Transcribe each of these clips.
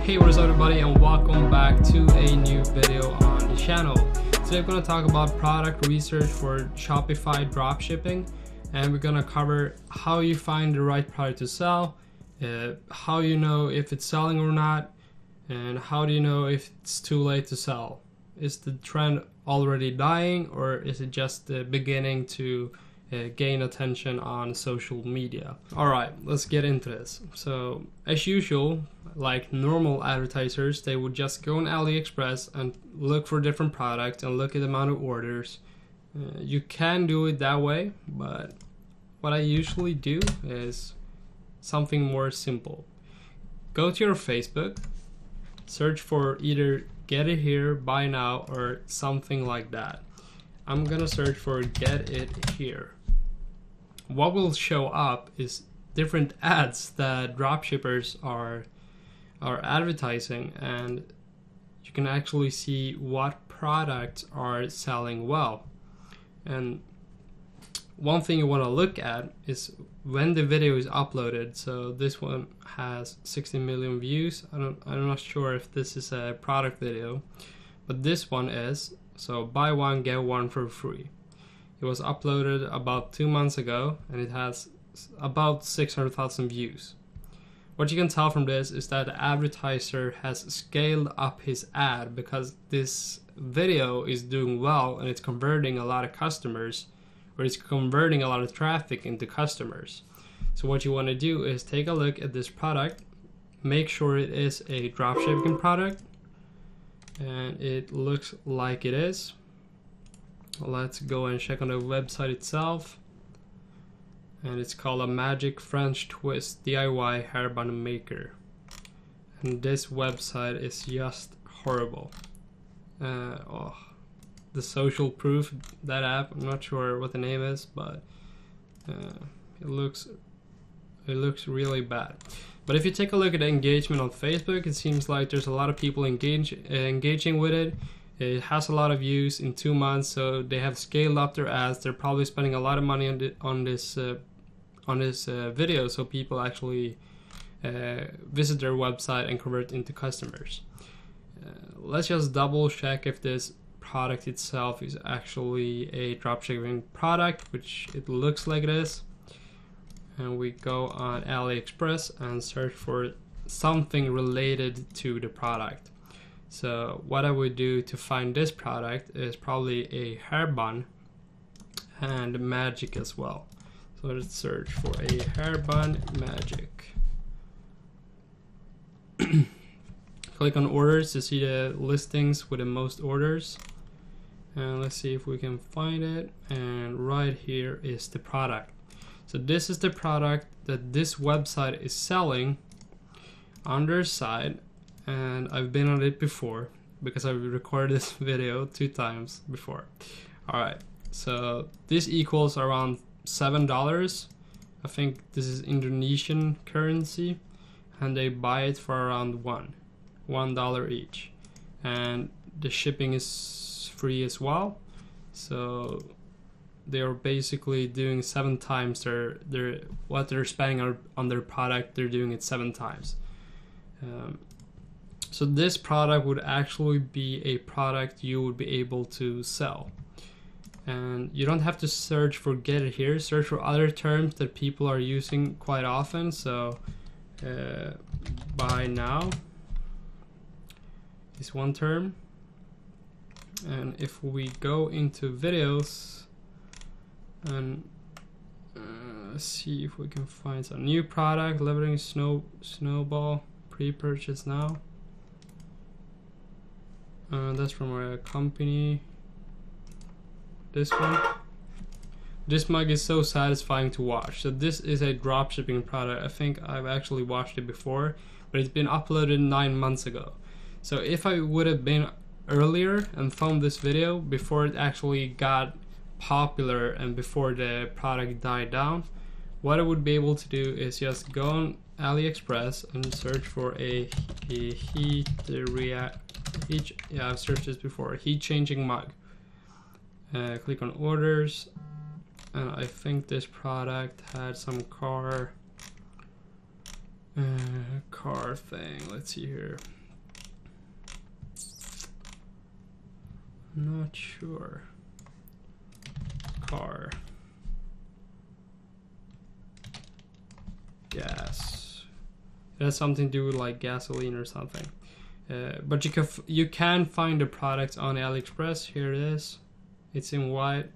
Hey, what is up everybody, and welcome back to a new video on the channel. Today I'm going to talk about product research for Shopify Dropshipping, and we're going to cover how you find the right product to sell, how you know if it's selling or not, and how do you know if it's too late to sell. Is the trend already dying, or is it just the beginning to gain attention on social media? Alright, let's get into this. So as usual, like normal advertisers, they would just go on AliExpress and look for different products and look at the amount of orders. You can do it that way, but what I usually do is something more simple. Go to your Facebook, search for either get it here, buy now, or something like that. I'm gonna search for get it here. What will show up is different ads that dropshippers are advertising, and you can actually see what products are selling well. And one thing you want to look at is when the video is uploaded. So this one has 60 million views. I'm not sure if this is a product video, but this one is. So buy one get one for free. It was uploaded about 2 months ago, and it has about 600,000 views. What you can tell from this is that the advertiser has scaled up his ad because this video is doing well and it's converting a lot of customers, or it's converting a lot of traffic into customers. So what you want to do is take a look at this product, make sure it is a dropshipping product, and it looks like it is. Let's go and check on the website itself. And it's called a Magic French Twist DIY Hairband Maker. And this website is just horrible. The social proof, that app, I'm not sure what the name is, but it looks really bad. But if you take a look at the engagement on Facebook, it seems like there's a lot of people engaging with it. It has a lot of views in 2 months, so they have scaled up their ads. They're probably spending a lot of money on this video, so people actually visit their website and convert into customers. Let's just double check if this product itself is actually a dropshipping product, which it looks like it is. And we go on AliExpress and search for something related to the product. So what I would do to find this product is probably a hairband and magic as well. So let's search for a hairband magic. Click on orders to see the listings with the most orders. And let's see if we can find it. And right here is the product. So this is the product that this website is selling on their site. And I've been on it before because I've recorded this video 2 times before. Alright, so this equals around $7. I think this is Indonesian currency, and they buy it for around $1 each, and the shipping is free as well. So they are basically doing 7 times what they're spending on their product. They're doing it 7 times. So this product would actually be a product you would be able to sell. And you don't have to search for get it here, search for other terms that people are using quite often. So buy now is one term. And if we go into videos and see if we can find some new product, leveraging snowball, pre-purchase now. That's from a company. This one. This mug is so satisfying to watch. So this is a dropshipping product. I think I've actually watched it before, but it's been uploaded 9 months ago. So if I would have been earlier and filmed this video before it actually got popular and before the product died down, what I would be able to do is just go on AliExpress and search for a I've searched this before, heat changing mug. Click on orders, and I think this product had some car car thing. Let's see here. Not sure. Car. Gas. It has something to do with like gasoline or something. But you can find the product on AliExpress. Here it is. It's in white.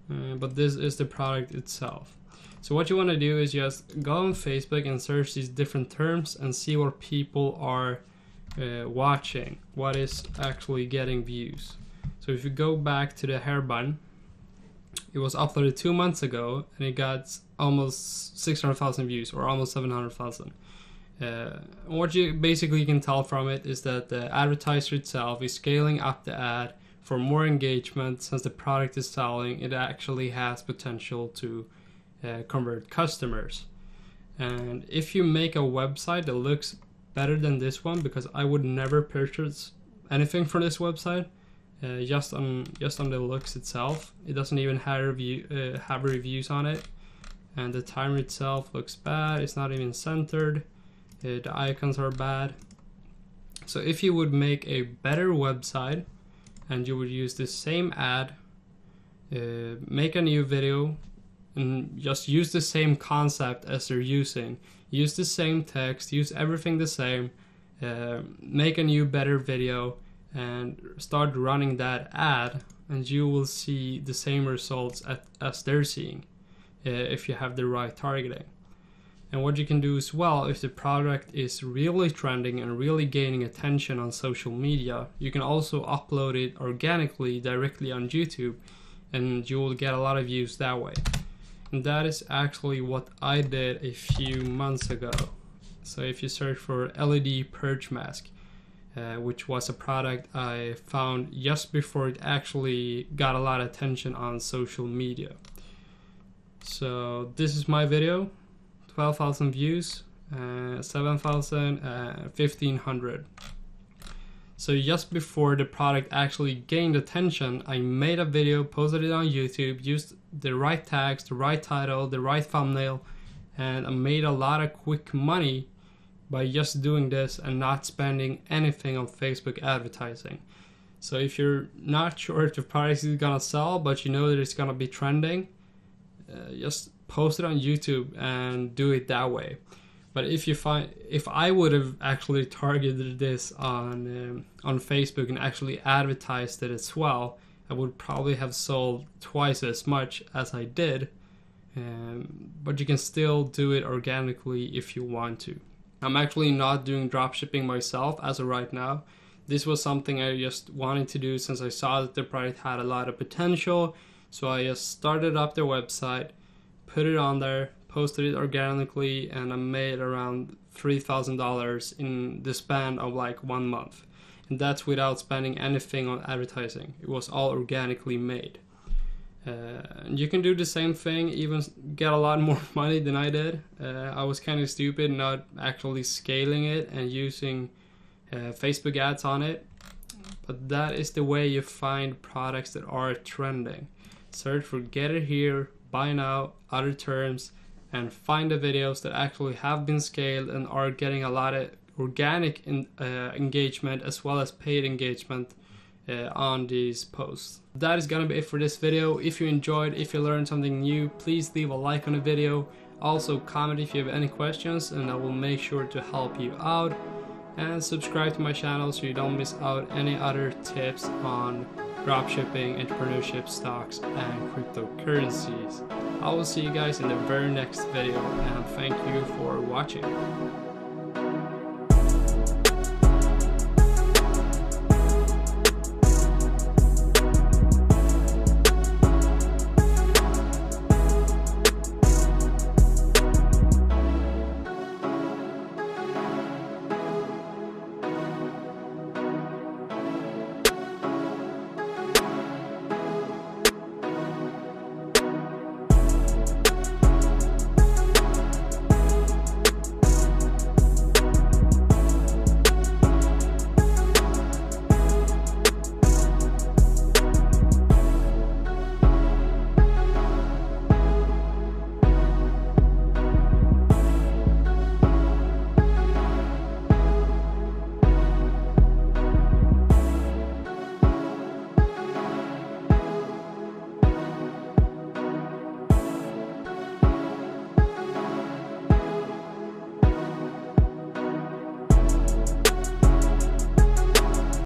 But this is the product itself. So what you want to do is just go on Facebook and search these different terms and see what people are watching, what is actually getting views. So if you go back to the hair bun, it was uploaded 2 months ago and it got almost 600,000 views, or almost 700,000. What you basically can tell from it is that the advertiser itself is scaling up the ad for more engagement. Since the product is selling, it actually has potential to convert customers. And if you make a website that looks better than this one, because I would never purchase anything from this website, just on the looks itself, it doesn't even have reviews on it, and the timer itself looks bad. It's not even centered. The icons are bad. So if you would make a better website and you would use the same ad, make a new video and just use the same concept as they're using, use the same text, use everything the same, make a new better video and start running that ad, and you will see the same results as they're seeing if you have the right targeting. And what you can do as well, if the product is really trending and really gaining attention on social media, you can also upload it organically directly on YouTube, and you will get a lot of views that way. And that is actually what I did a few months ago. So if you search for LED purge mask, which was a product I found just before it actually got a lot of attention on social media. So this is my video, 12,000 views, 7,000, 1,500. So just before the product actually gained attention, I made a video, posted it on YouTube, used the right tags, the right title, the right thumbnail, and I made a lot of quick money by just doing this and not spending anything on Facebook advertising. So if you're not sure if the product is gonna sell, but you know that it's gonna be trending, just post it on YouTube and do it that way. But if I would have actually targeted this on Facebook and actually advertised it as well, I would probably have sold twice as much as I did. But you can still do it organically if you want to. I'm actually not doing dropshipping myself as of right now. This was something I just wanted to do since I saw that the product had a lot of potential. So I just started up their website, put it on there, posted it organically, and I made around $3,000 in the span of like 1 month. And that's without spending anything on advertising. It was all organically made. You can do the same thing, even get a lot more money than I did. I was kind of stupid not actually scaling it and using Facebook ads on it. But that is the way you find products that are trending. Search for get it here, buy now, other terms, and find the videos that actually have been scaled and are getting a lot of organic engagement as well as paid engagement on these posts. That is gonna be it for this video. If you enjoyed, if you learned something new, please leave a like on the video. Also comment if you have any questions and I will make sure to help you out. And subscribe to my channel so you don't miss out any other tips on dropshipping, entrepreneurship, stocks, and cryptocurrencies. I will see you guys in the very next video, and thank you for watching.